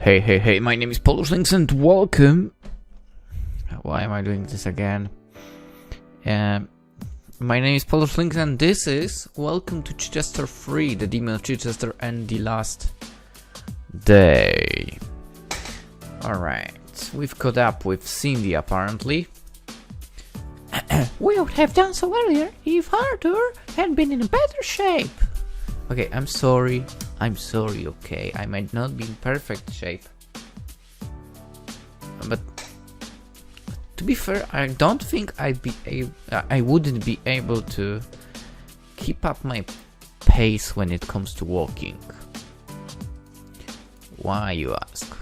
Hey, my name is PolishLynx and welcome. Why am I doing this again? My name is PolishLynx and this is Welcome to Chichester 3, the Demon of Chichester and the last day. Alright, we've caught up with Cindy apparently. We would have done so earlier if Arthur had been in a better shape. Okay, I'm sorry, okay? I might not be in perfect shape. But to be fair, I don't think I wouldn't be able to keep up my pace when it comes to walking. Why, you ask?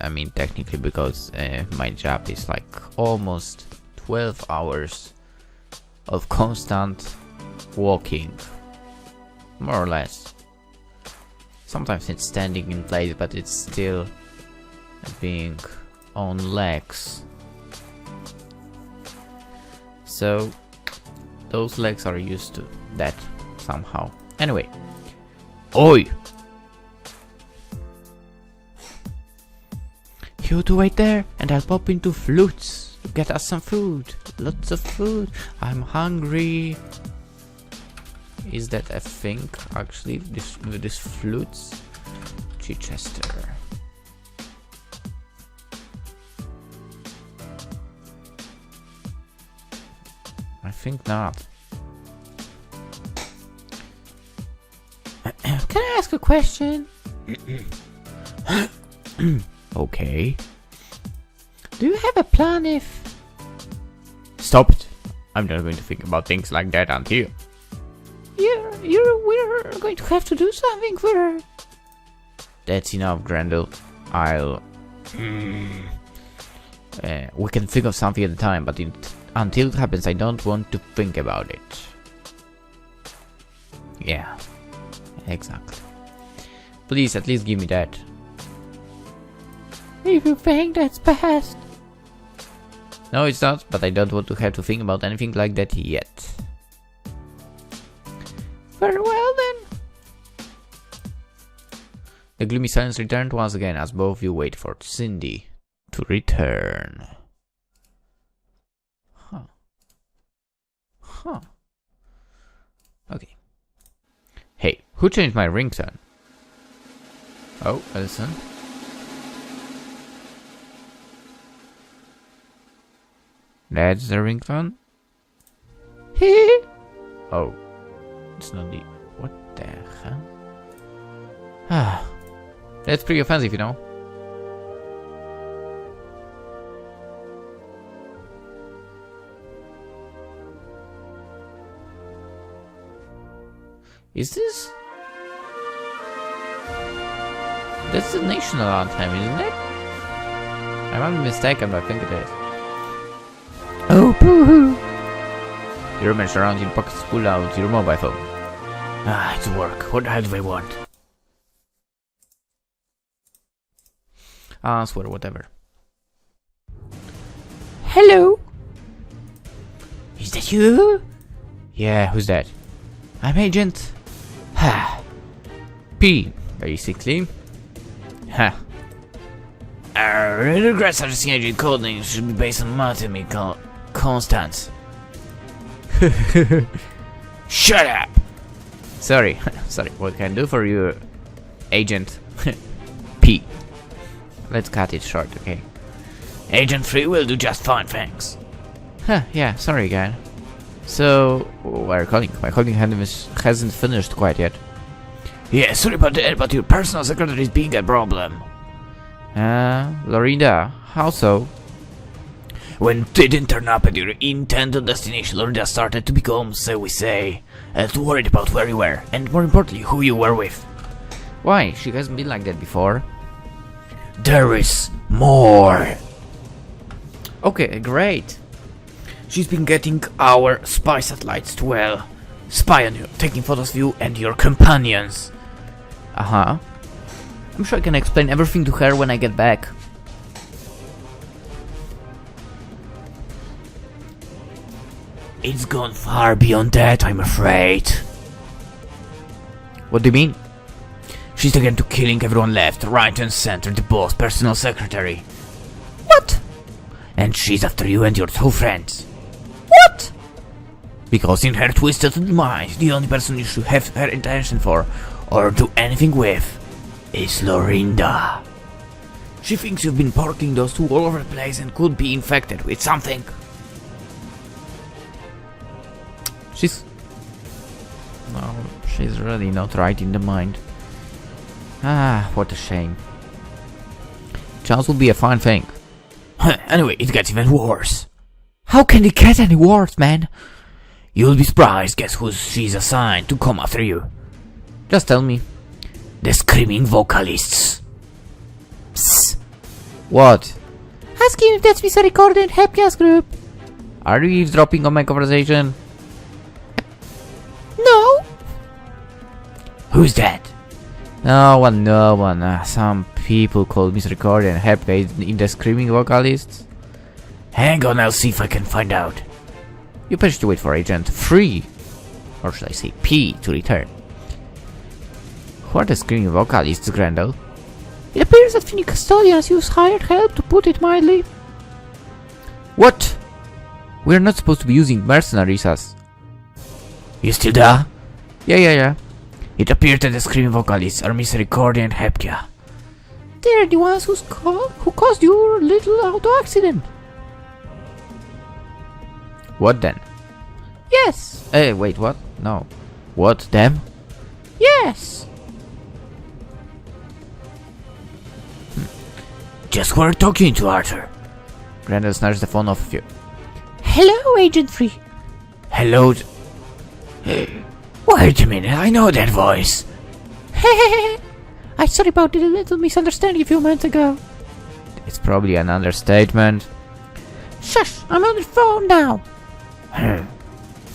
I mean, technically because my job is like almost 12 hours of constant walking. More or less. Sometimes it's standing in place, but it's still being on legs. So those legs are used to that somehow. Anyway. Oi! You two wait there and I'll pop into Flutes to get us some food. Lots of food. I'm hungry. Is that a thing actually? This Flutes? Chichester. I think not. Can I ask a question? Okay. Do you have a plan if... Stop it! I'm not going to think about things like that until... We're going to have to do something for her. That's enough, Grendel. We can think of something at a time, but until it happens, I don't want to think about it. Yeah, exactly. Please, at least give me that. If you think that's best. No, it's not, but I don't want to have to think about anything like that yet. Very well then. The gloomy silence returned once again as both of you wait for Cindy to return. Huh. Okay. Hey, who changed my ringtone? Oh, listen. That's the ringtone? Oh. It's not the... What the hell? Ah. That's pretty offensive, you know. Is this... That's the national anthem, isn't it? I might be mistaken, but I think it is. Oh, boo-hoo! Your image around your pockets pull out your mobile phone. Ah, it's work. What the hell do they want? Answer, whatever. Hello? Is that you? Yeah, who's that? I'm Agent... P, basically. Ha. Our regrets are just Agent codenames should be based on mathematical constants. Shut up! Sorry, what can I do for you, Agent P? Let's cut it short, okay? Agent 3 will do just fine, thanks. Yeah, sorry again. So, why are you calling? My calling hasn't finished quite yet. Yeah, sorry about that, but your personal secretary is being a problem. Lorinda, how so? When it didn't turn up at your intended destination, Lorinda started to become, so we say, worried about where you were, and more importantly, who you were with. Why? She hasn't been like that before. There is more. Okay, great. She's been getting our spy satellites to, well, spy on you, taking photos of you and your companions. Uh-huh. I'm sure I can explain everything to her when I get back. It's gone far beyond that, I'm afraid. What do you mean? She's taken to killing everyone left, right and center, the boss, personal secretary. What? And she's after you and your 2 friends. What? Because in her twisted mind, the only person you should have her attention for, or do anything with, is Lorinda. She thinks you've been parking those 2 all over the place and could be infected with something. No, she's really not right in the mind. Ah, what a shame. Chance will be a fine thing. Anyway, it gets even worse. How can it get any worse, man? You'll be surprised, guess who she's assigned to come after you. Just tell me. The screaming vocalists. Psst. What? Ask him if that's Mr. Recorded Happiness Group. Are you eavesdropping on my conversation? No. Who's that? No one. Some people called Mr. Recorder and Happy in the screaming vocalists. Hang on, I'll see if I can find out. You better to wait for Agent 3, or should I say P, to return. Who are the screaming vocalists, Grendel? It appears that Finny Custodians use hired help, to put it mildly. What? We're not supposed to be using mercenaries as... You still there? Yeah. It appears that the screaming vocalists are Mr. Recorder and Hepkia. They're the ones who caused your little auto accident. What then? Yes. Wait, what? No. What, them? Yes. Just who are talking to, Arthur? Grendel snatched the phone off of you. Hello, Agent 3. Hello. Wait a minute, I know that voice. I'm sorry about the little misunderstanding a few months ago. It's probably an understatement. Shush, I'm on the phone now.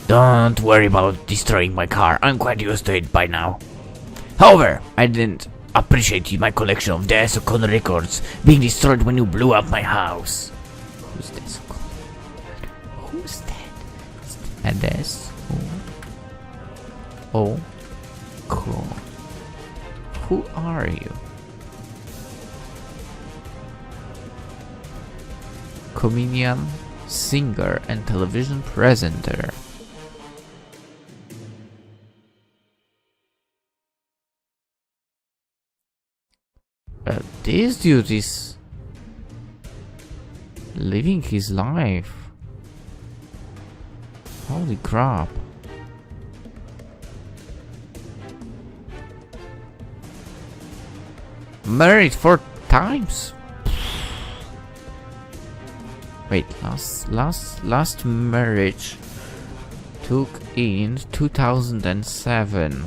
Don't worry about destroying my car, I'm quite used to it by now. However, I didn't appreciate my collection of Desocon records being destroyed when you blew up my house. Who's this? Who's that? And this? Oh. Cool. Who are you? Comedian, singer, and television presenter. This dude is living his life. Holy crap. Married 4 times? Wait, last marriage took in 2007.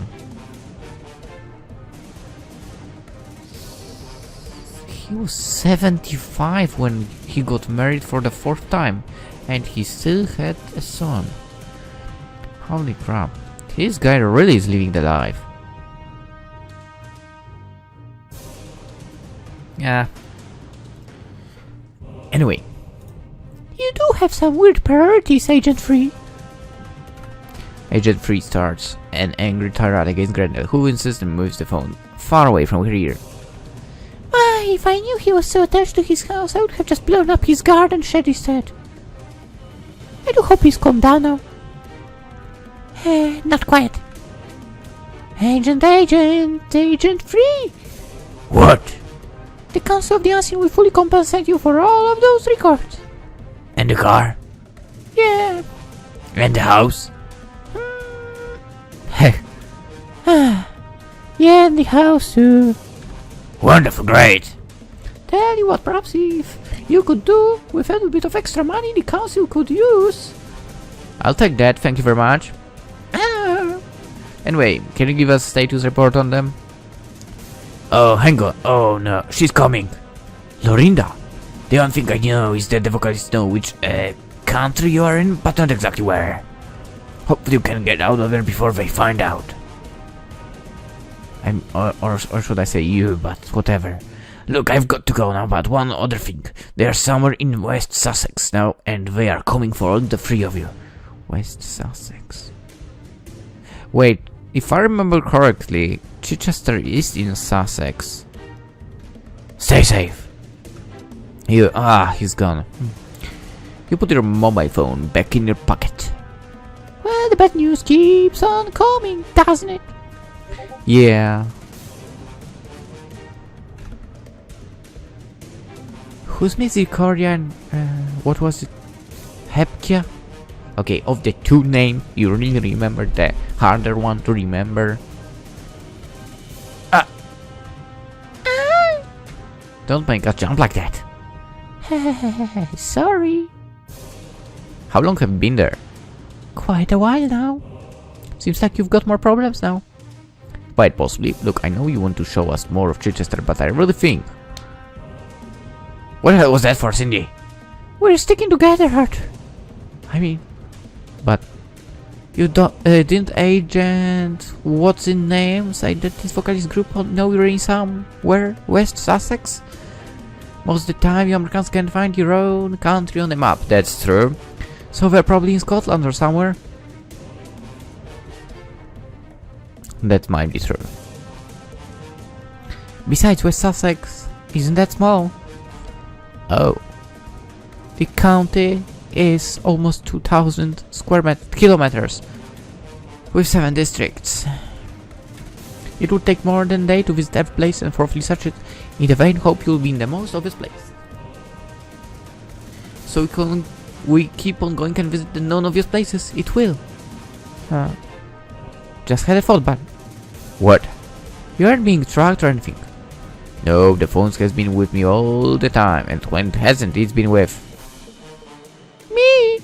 He was 75 when he got married for the 4th time, and he still had a son. Holy crap. This guy really is living the life. Yeah. Anyway. You do have some weird priorities, Agent 3. Agent 3 starts an angry tirade against Grendel, who insists and moves the phone far away from her ear. Why, if I knew he was so attached to his house, I would have just blown up his garden shed instead. I do hope he's calmed down now. Not quiet. Agent 3! What? The Council of the Unseen will fully compensate you for all of those records. And the car? Yeah. And the house? Yeah, and the house too. Wonderful, great. Tell you what, perhaps if you could do with a little bit of extra money the Council could use. I'll take that, thank you very much. Anyway, can you give us a status report on them? Oh, hang on. Oh no, she's coming. Lorinda. The only thing I know is that the vocalists know which country you are in, but not exactly where. Hopefully you can get out of there before they find out. Or should I say you, but whatever. Look, I've got to go now, but one other thing. They are somewhere in West Sussex now, and they are coming for all the 3 of you. West Sussex. Wait, if I remember correctly, Chichester is in Sussex. Stay safe. He's gone. You put your mobile phone back in your pocket. Well, the bad news keeps on coming, doesn't it? Yeah. Who's Misericordia and what was it? Hepkia? Okay, of the two names, you really remember the harder one to remember. Don't make us jump like that. Sorry. How long have you been there? Quite a while now. Seems like you've got more problems now. Quite possibly. Look, I know you want to show us more of Chichester, but I really think... What the hell was that for, Cindy? We're sticking together, Arthur. I mean... But... You didn't Agent... What's in name say that this vocalist group know you're in somewhere West Sussex? Most of the time you Americans can find your own country on the map. That's true. So we're probably in Scotland or somewhere. That might be true. Besides, West Sussex isn't that small. Oh. The county is almost 2,000 square kilometers with 7 districts. It would take more than a day to visit every place and thoroughly search it in the vain hope you'll be in the most obvious place. So we keep on going and visit the non-obvious places. It will. Just had a thought, but... What? You aren't being tracked or anything. No, the phone has been with me all the time, and when it hasn't, it's been with... Me!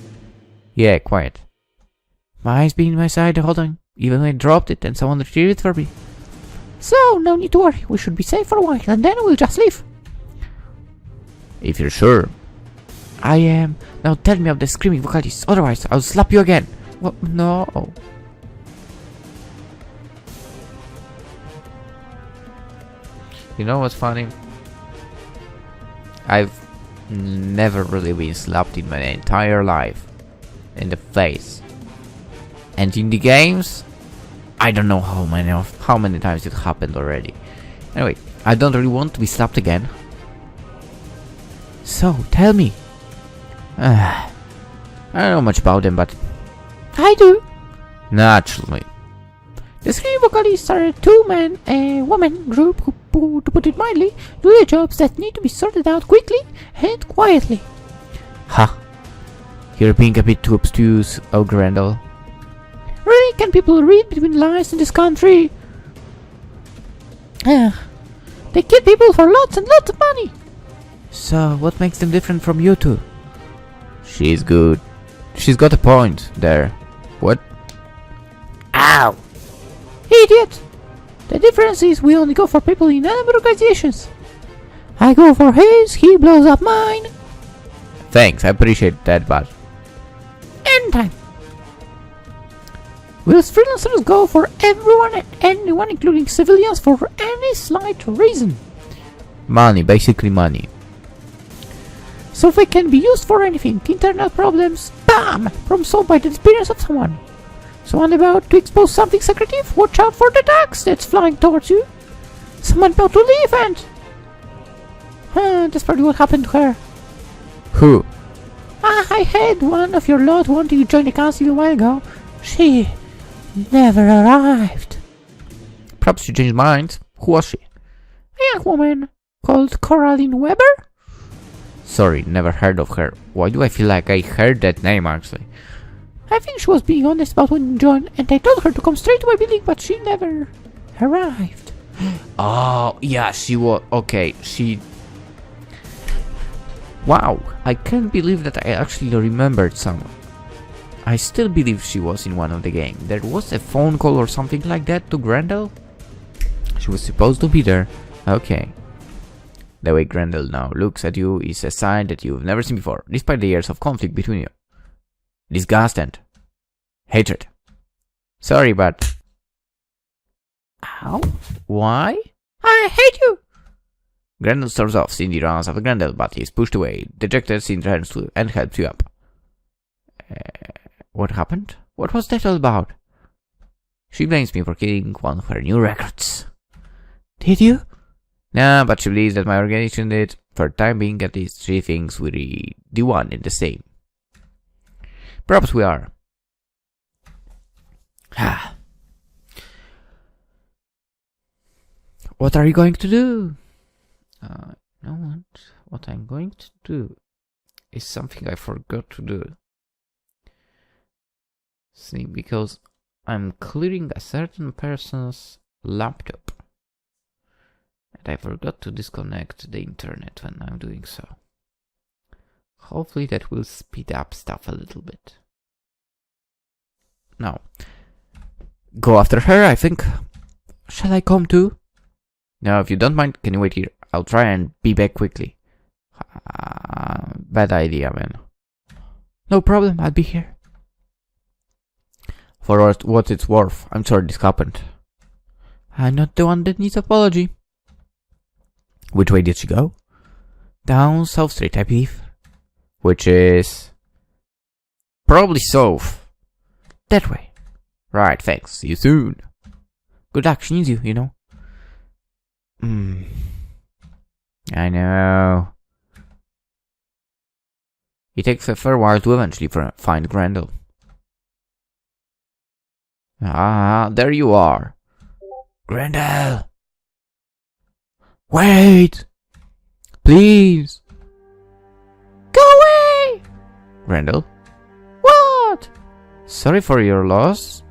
Yeah, quiet. Mine's been my side the whole time, even when I dropped it and someone retrieved it for me. So, no need to worry. We should be safe for a while, and then we'll just leave. If you're sure. I am. Now tell me of the screaming vocalist, otherwise I'll slap you again. What? No. You know what's funny? I've never really been slapped in my entire life. In the face. And in the games, I don't know how many times it happened already. Anyway, I don't really want to be slapped again. So, tell me. I don't know much about them, but... I do. Naturally. The screaming vocalists are a two-man, woman group who, to put it mildly, do the jobs that need to be sorted out quickly and quietly. Ha! You're being a bit too obtuse, oh Grendel. Really, can people read between the lines in this country? They kill people for lots and lots of money. So, what makes them different from you two? She's good. She's got a point there. What? Ow! Idiot! The difference is we only go for people in enemy organizations. I go for his, he blows up mine. Thanks, I appreciate that, but... Anytime. Whilst freelancers go for everyone and anyone, including civilians, for any slight reason. Money, basically money. So they can be used for anything. Internal problems, BAM! Problem solved by the experience of someone. Someone about to expose something secretive? Watch out for the tax that's flying towards you. Someone about to leave and... that's probably what happened to her. Who? I had one of your lot wanting to join the council a while ago. She never arrived. Perhaps she changed minds. Who was she? A young woman called Coraline Weber? Sorry, never heard of her. Why do I feel like I heard that name actually? I think she was being honest about when to join, and I told her to come straight to my building, but she never arrived. Oh, yeah, she was... Okay, she... Wow, I can't believe that I actually remembered someone. I still believe she was in one of the games. There was a phone call or something like that to Grendel? She was supposed to be there. Okay. The way Grendel now looks at you is a sign that you've never seen before, despite the years of conflict between you. Disgust and hatred. Sorry, but... Ow. Why? I hate you! Grendel storms off. Cindy runs after Grendel, but he is pushed away. Dejected, Cindy turns to and helps you up. What happened? What was that all about? She blames me for killing one of her new recruits. Did you? Nah, but she believes that my organization did. For the time being, at least, she thinks we do one and the same. Perhaps we are. What are you going to do? No, what I'm going to do is something I forgot to do. See, because I'm clearing a certain person's laptop. And I forgot to disconnect the internet when I'm doing so. Hopefully that will speed up stuff a little bit. Now, go after her, I think. Shall I come too? No, if you don't mind, can you wait here? I'll try and be back quickly. Bad idea, man. No problem, I'll be here. For what it's worth, I'm sorry this happened. I'm not the one that needs apology. Which way did she go? Down South Street, I believe. Which is... probably south. That way. Right, thanks. See you soon. Good luck, she needs you, you know. I know. It takes a fair while to eventually find Grendel. Ah, there you are. Grendel! Wait! Please! Go away! Grendel? What? Sorry for your loss.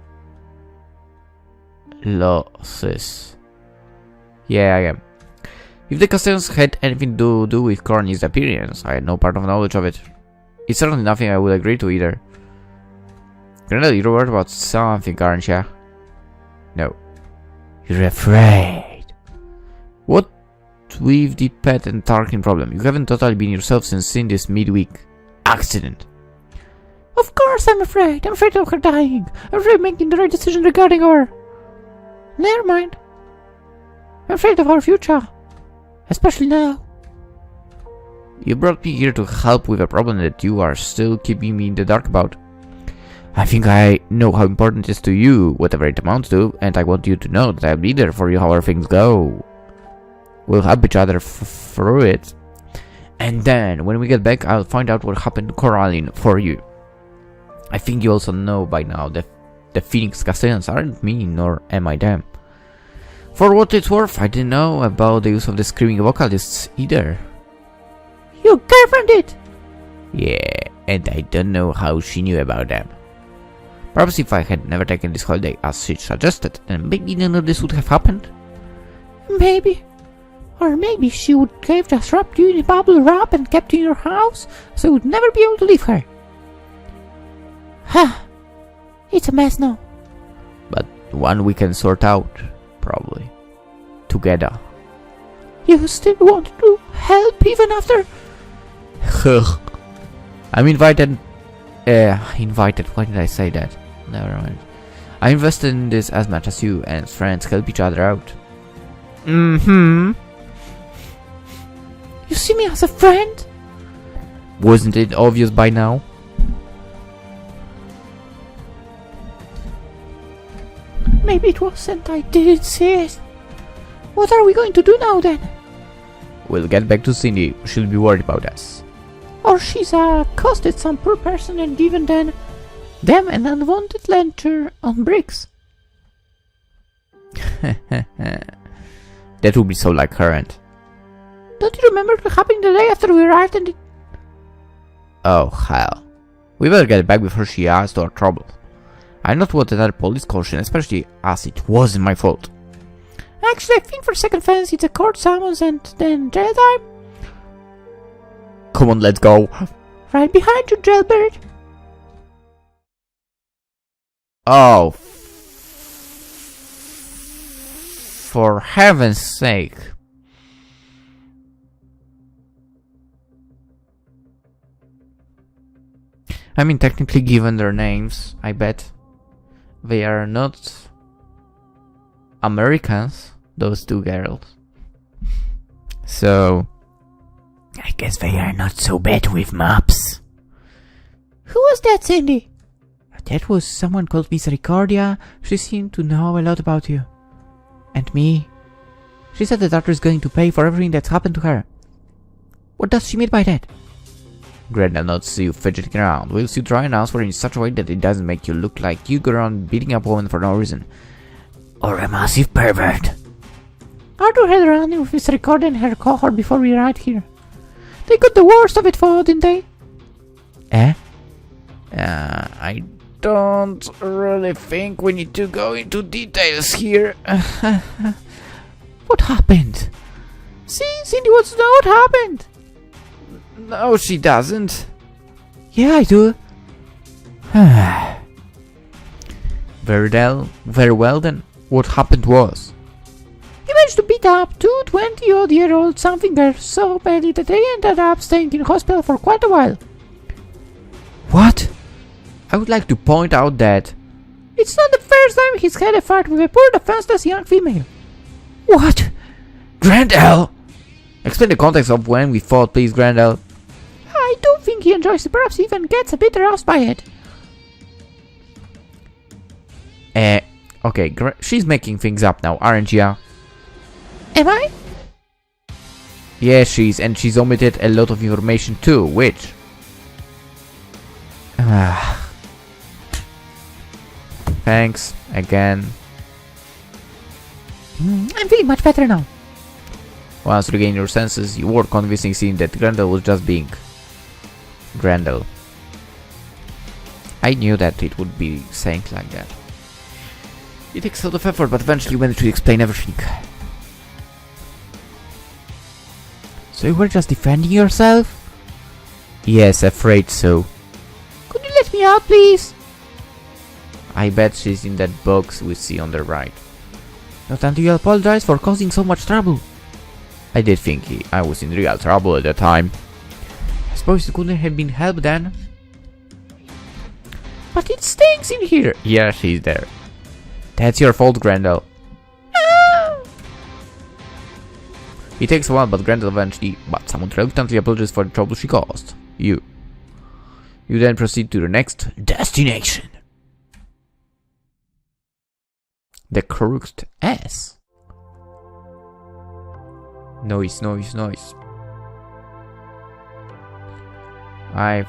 Losses. Yeah, I am. If the Castellans had anything to do with Corny's appearance, I had no part of knowledge of it. It's certainly nothing I would agree to either. Grendel, you're worried about something, aren't ya? No. You're afraid. What with the pet and Tarkin problem? You haven't totally been yourself since seeing this midweek accident. Of course I'm afraid. I'm afraid of her dying. I'm afraid of making the right decision regarding her. Never mind. I'm afraid of our future. Especially now. You brought me here to help with a problem that you are still keeping me in the dark about. I think I know how important it is to you, whatever it amounts to, and I want you to know that I'll be there for you however things go. We'll help each other through it. And then, when we get back, I'll find out what happened to Coraline for you. I think you also know by now that the Phoenix Castellans aren't me, nor am I them. For what it's worth, I didn't know about the use of the screaming vocalists either. Your girlfriend did! Yeah, and I don't know how she knew about them. Perhaps if I had never taken this holiday as she suggested, then maybe none of this would have happened. Maybe. Or maybe she would have just wrapped you in a bubble wrap and kept you in your house, so you would never be able to leave her. Ha! It's a mess now. But one we can sort out, probably. Together. You still want to help even after... I'm invited... invited, why did I say that? Never mind. I invested in this as much as you, and friends help each other out. You see me as a friend? Wasn't it obvious by now? Maybe it wasn't, I didn't see it. What are we going to do now then? We'll get back to Cindy, she'll be worried about us. Or she's accosted some poor person and given them an unwanted lantern on bricks. That would be so like her aunt. Don't you remember what happened the day after we arrived and Oh hell. We better get back before she adds to our trouble. I'm not worth another police caution, especially as it wasn't my fault. Actually, I think for second offense it's a court summons and then jail time. Come on, let's go. Right behind you, jailbird. Oh. For heaven's sake. I mean, technically given their names, I bet they are not Americans, those two girls. So, I guess they are not so bad with maps. Who was that, Cindy? That was someone called Misericordia. She seemed to know a lot about you. And me. She said the doctor is going to pay for everything that's happened to her. What does she mean by that? Grendel notes you fidgeting around, whilst you try and answer in such a way that it doesn't make you look like you go around beating up women for no reason. Or a massive pervert. Arthur had run in with his recorder and her cohort before we arrived here. They got the worst of it for, didn't they? Eh? I don't really think we need to go into details here. What happened? See, Cindy wants to know what happened. No, she doesn't. Yeah, I do. Very well then. What happened was... He managed to beat up two 20-odd-year-old something girls so badly that they ended up staying in hospital for quite a while. What? I would like to point out that... It's not the first time he's had a fight with a poor defenseless young female. What? Grendel! Explain the context of when we fought, please, Grendel. I don't think he enjoys it, perhaps even gets a bit aroused by it. Okay, she's making things up now, aren't you? Am I? Yeah, she's omitted a lot of information too, which... Thanks, again. I'm feeling much better now. Once you regain your senses, you were convincing scene that Grendel was just being... Grendel. I knew that it would be saying like that. It takes a lot of effort, but eventually you manage to explain everything. So you were just defending yourself? Yes, afraid so. Could you let me out, please? I bet she's in that box we see on the right. Not until you apologize for causing so much trouble. I did think I was in real trouble at the time. I suppose it couldn't have been helped then. But it stinks in here. Yeah, she's there. That's your fault, Grendel. Ah! It takes a while, but Grendel eventually, but somewhat reluctantly apologizes for the trouble she caused. You then proceed to the next destination. The crooked S. Noise. I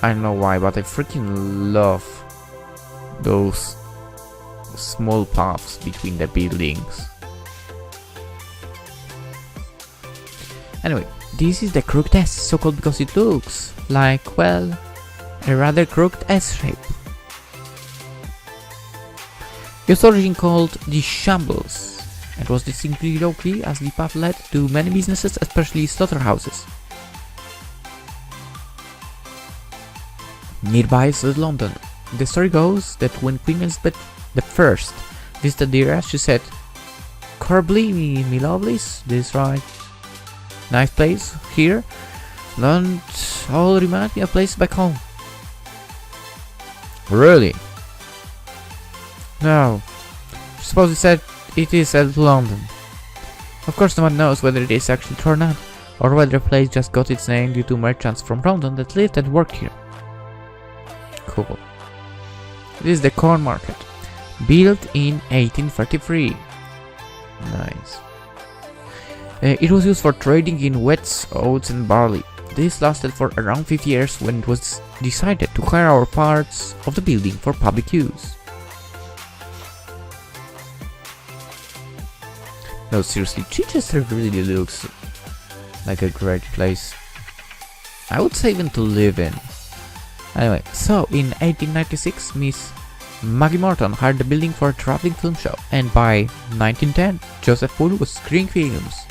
don't know why, but I freaking love those small paths between the buildings. Anyway, This is the crooked S, so called because it looks like, well, a rather crooked S shape. Its origin called the Shambles, and was distinctly locally as the path led to many businesses, especially slaughterhouses. Nearby is London. The story goes that when Queen Elizabeth I visited the area, she said, "Corbly me lovelies, this right? Nice place here. Don't all remind me of place back home." really? No. Suppose it said it is at London. Of course no one knows whether it is actually true or not, or whether the place just got its name due to merchants from London that lived and worked here. Cool. This is the corn market, built in 1833. Nice. It was used for trading in wheat, oats and barley. This lasted for around 50 years when it was decided to hire our parts of the building for public use. No, seriously, Chichester really looks like a great place. I would say even to live in. Anyway, so in 1896, Miss Maggie Morton hired the building for a traveling film show, and by 1910, Joseph Poole was screening films.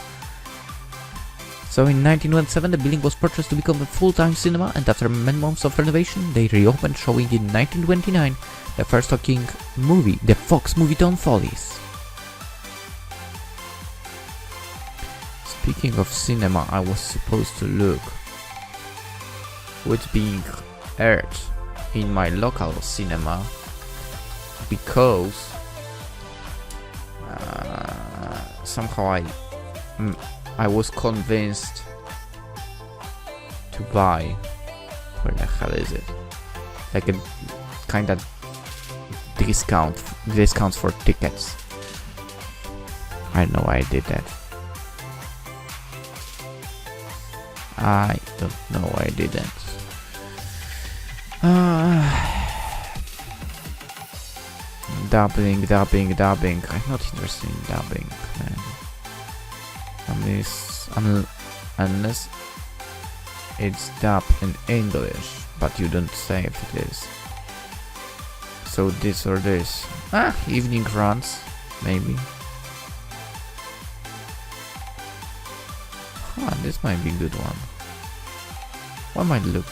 So in 1917, the building was purchased to become a full-time cinema, and after many months of renovation, they reopened, showing in 1929 the first talking movie, the Fox Movie-Ton Follies. Speaking of cinema, I was supposed to look what's being aired in my local cinema because somehow I was convinced to buy. Where the hell is it? Like a kind of discounts for tickets. I know why I did that. I don't know why I did that. Dubbing. I'm not interested in dubbing, man. Unless it's dubbed in English, but you don't say if it is. So this or this. Evening runs, maybe. This might be a good one. What might look?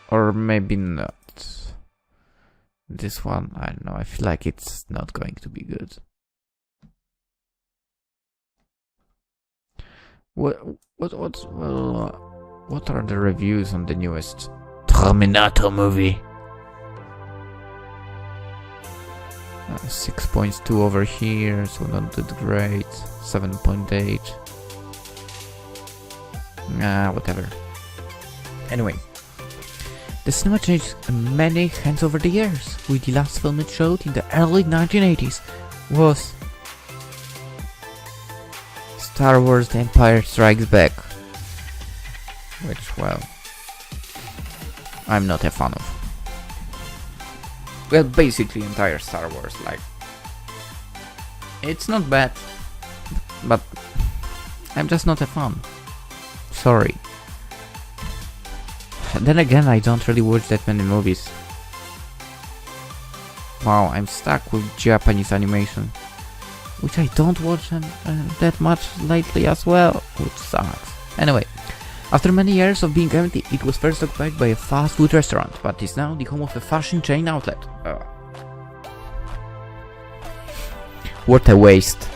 Or maybe not. This one, I don't know, I feel like it's not going to be good. What are the reviews on the newest Terminator movie? 6.2 over here, so not that great. 7.8. Whatever. Anyway, the cinema changed many hands over the years, with the last film it showed in the early 1980s was Star Wars The Empire Strikes Back, which, well, I'm not a fan of. Well, basically entire Star Wars, like, it's not bad, but I'm just not a fan. Sorry. Then again, I don't really watch that many movies. Wow, I'm stuck with Japanese animation, which I don't watch that much lately as well, which sucks. Anyway, after many years of being empty, it was first occupied by a fast food restaurant, but is now the home of a fashion chain outlet. What a waste.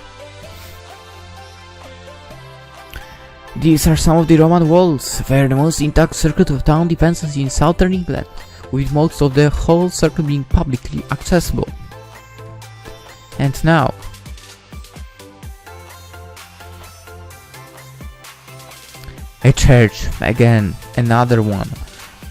These are some of the Roman walls, where the most intact circuit of town defenses in southern England, with most of the whole circle being publicly accessible. And now, a church, again, another one,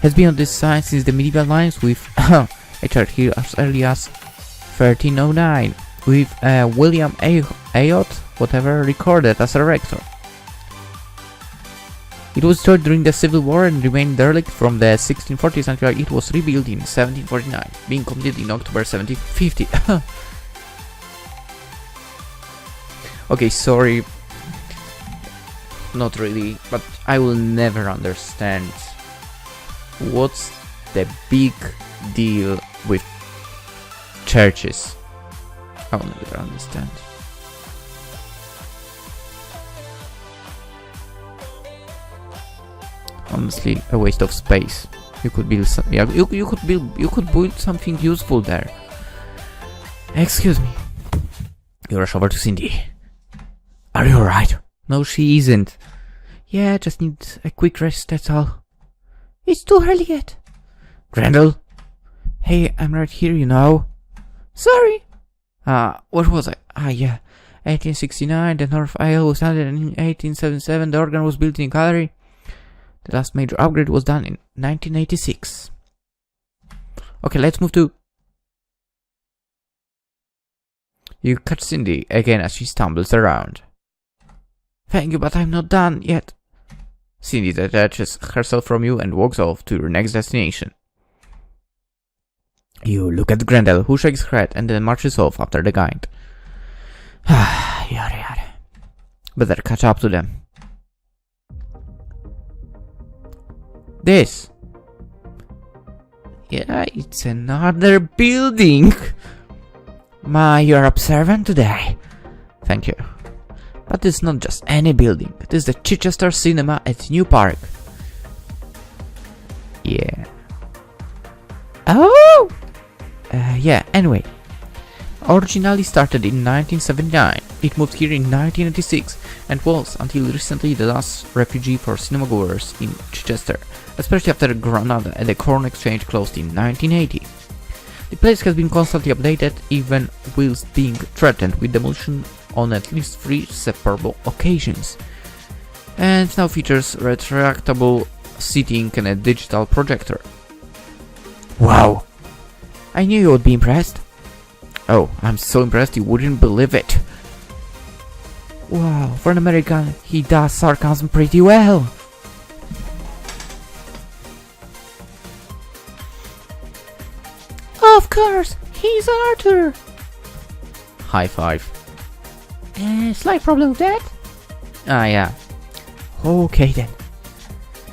has been on this site since the medieval times, with a church here as early as 1309, with William Ayotte, whatever, recorded as a rector. It was destroyed during the Civil War and remained derelict from the 1640s until it was rebuilt in 1749, being completed in October 1750. Okay, sorry. Not really, but I will never understand what's the big deal with churches. I will never understand. Honestly, a waste of space. You could build some, yeah, you could build something useful there. Excuse me. You rush over to Cindy. Are you alright? No, she isn't. Yeah, just need a quick rest, that's all. It's too early yet. Grendel? Hey, I'm right here, you know. Sorry. What was I? Yeah. 1869, the North Aisle was added in 1877, the organ was built in gallery. The last major upgrade was done in 1986. Okay, let's move to... You catch Cindy again as she stumbles around. Thank you, but I'm not done yet. Cindy detaches herself from you and walks off to your next destination. You look at Grendel, who shakes her head and then marches off after the guide. Yada. Better catch up to them. This. Yeah, it's another building. You're observant today. Thank you. But it's not just any building. It is the Chichester Cinema at New Park. Yeah. Oh! Yeah, anyway. Originally started in 1979, it moved here in 1986 and was, until recently, the last refuge for cinema goers in Chichester, especially after Granada and the Corn Exchange closed in 1980. The place has been constantly updated, even whilst being threatened with demolition on at least 3 separate occasions, and now features retractable seating and a digital projector. Wow! I knew you would be impressed. Oh, I'm so impressed you wouldn't believe it. Wow, for an American, he does sarcasm pretty well. Of course, he's Arthur. High five. Slight problem with that. Ah, yeah. Okay then.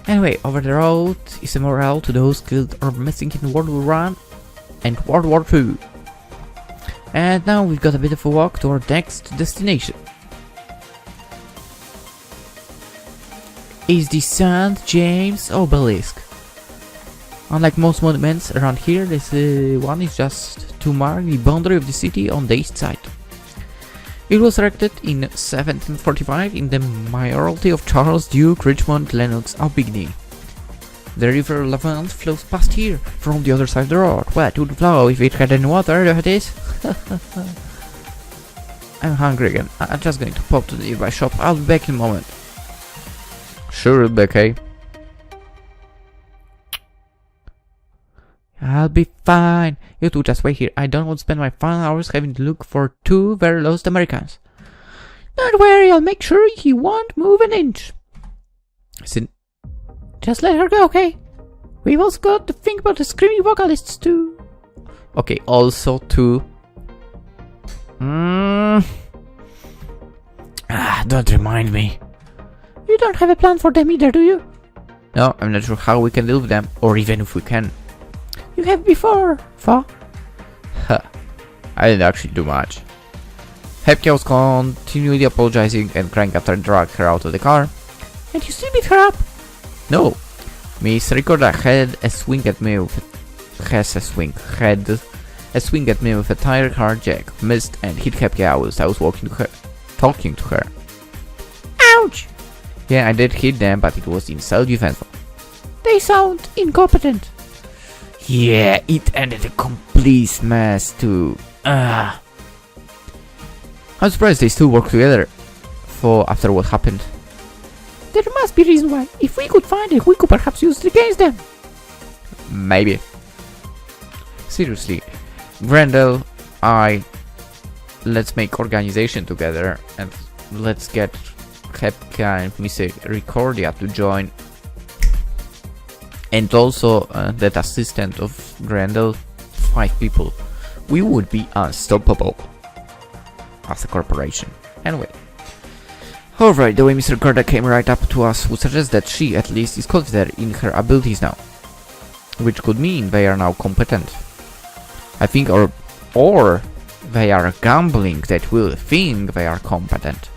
Anyway, over the road is a memorial to those killed or missing in World War I and World War II. And now we've got a bit of a walk to our next destination. Is the St. James Obelisk. Unlike most monuments around here, this one is just to mark the boundary of the city on the east side. It was erected in 1745 in the mayoralty of Charles Duke Richmond Lennox Aubigny. The river Lavant flows past here from the other side of the road. Well, it would flow if it had any water, that is. I'm hungry again. I'm just going to pop to the nearby shop. I'll be back in a moment. Sure, it'll be okay. I'll be fine. You two just wait here. I don't want to spend my final hours having to look for two very lost Americans. Don't worry, I'll make sure he won't move an inch. Just let her go, okay? We've also got to think about the screaming vocalists too. Okay, also two. Don't remind me. You don't have a plan for them either, do you? No, I'm not sure how we can deal with them, or even if we can. You have before, Fa. Huh. I didn't actually do much. Hepke was continually apologizing and crying after I dragged her out of the car. And you still beat her up? No. Miss Ricorda had a swing at me with a tire car jack, missed and hit Hepke as I was talking to her. Ouch! Yeah, I did hit them, but it was in self-defense. They sound incompetent. Yeah, it ended a complete mess too. I'm surprised they still work together after what happened. There must be a reason why. If we could find it, we could perhaps use it against them. Maybe. Seriously, Grendel, let's make organization together and let's get Hepka and Miss Ricordia to join. And also that assistant of Grendel, 5 people. We would be unstoppable as a corporation. Anyway. However, the way Mr. Ricordia came right up to us would suggest that she at least is confident in her abilities now. Which could mean they are now competent. I think or they are gambling that we'll think they are competent.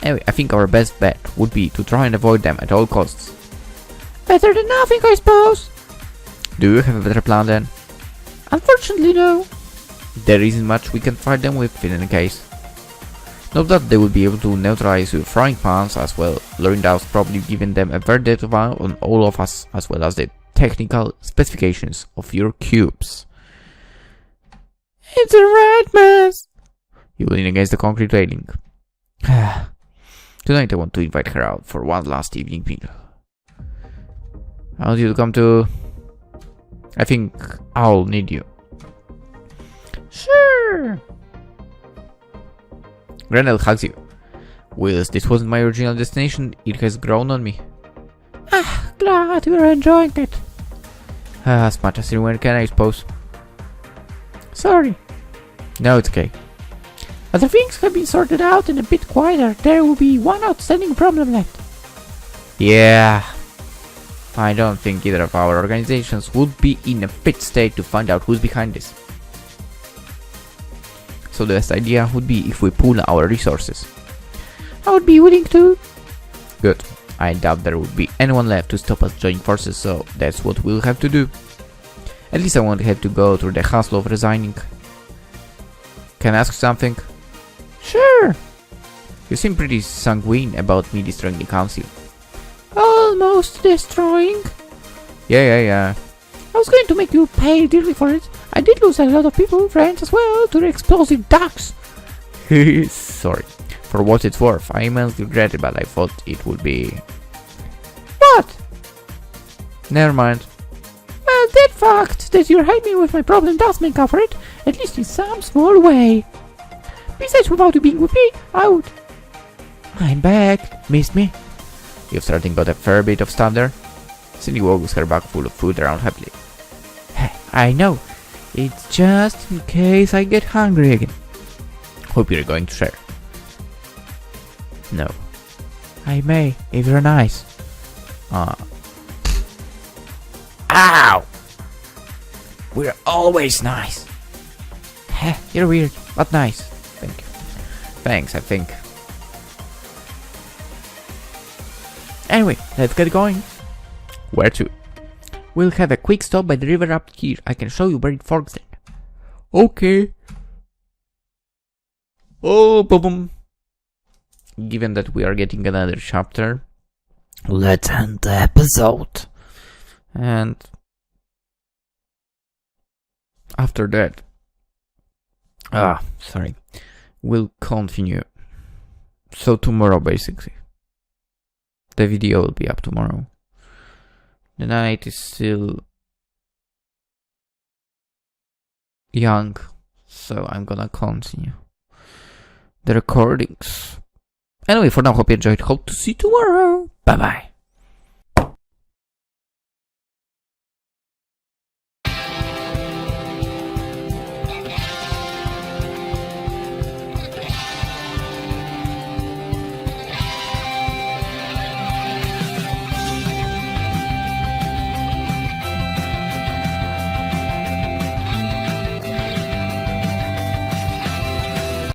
Anyway, I think our best bet would be to try and avoid them at all costs. Better than nothing, I suppose. Do you have a better plan then? Unfortunately, no. There isn't much we can fight them with in any case. Not that they will be able to neutralize your frying pans as well. Lorinda's probably given them a very detailed one on all of us, as well as the technical specifications of your cubes. It's a right mess. You lean against the concrete railing. Tonight I want to invite her out for one last evening meal. I want you to come to... I think I'll need you. Sure. Grendel hugs you. Whilst this wasn't my original destination, it has grown on me. Glad you're enjoying it. As much as anyone can, I suppose. Sorry. No, it's okay. Other things have been sorted out and a bit quieter. There will be one outstanding problem left. Yeah. I don't think either of our organizations would be in a fit state to find out who's behind this. So the best idea would be if we pool our resources. I would be willing to. Good. I doubt there would be anyone left to stop us joining forces, so that's what we'll have to do. At least I won't have to go through the hassle of resigning. Can I ask something? Sure. You seem pretty sanguine about me destroying the council. Almost destroying. Yeah. I was going to make you pay dearly for it. I did lose a lot of people, friends as well, to the explosive ducks. Sorry. For what it's worth, I immensely regret it, but I thought it would be... What? Never mind. Well, that far fact that you're helping with my problem does make up for it, at least in some small way. Besides, without you being with me, out. I'm back. Missed me? You've certainly got a fair bit of stuff there. Cindy walks her bag full of food around happily. I know. It's just in case I get hungry again. Hope you're going to share. No. I may, if you're nice. Ow! We're always nice. You're weird, but nice. Thank you. Thanks, I think. Anyway, let's get going. Where to? We'll have a quick stop by the river up here. I can show you where it forks then. Okay. Oh, boom. Given that we are getting another chapter, Let's end the episode. and after that, sorry, we'll continue. So tomorrow, basically, the video will be up tomorrow. The night is still young, so I'm gonna continue the recordings. Anyway, for now, hope you enjoyed. Hope to see you tomorrow. Bye bye.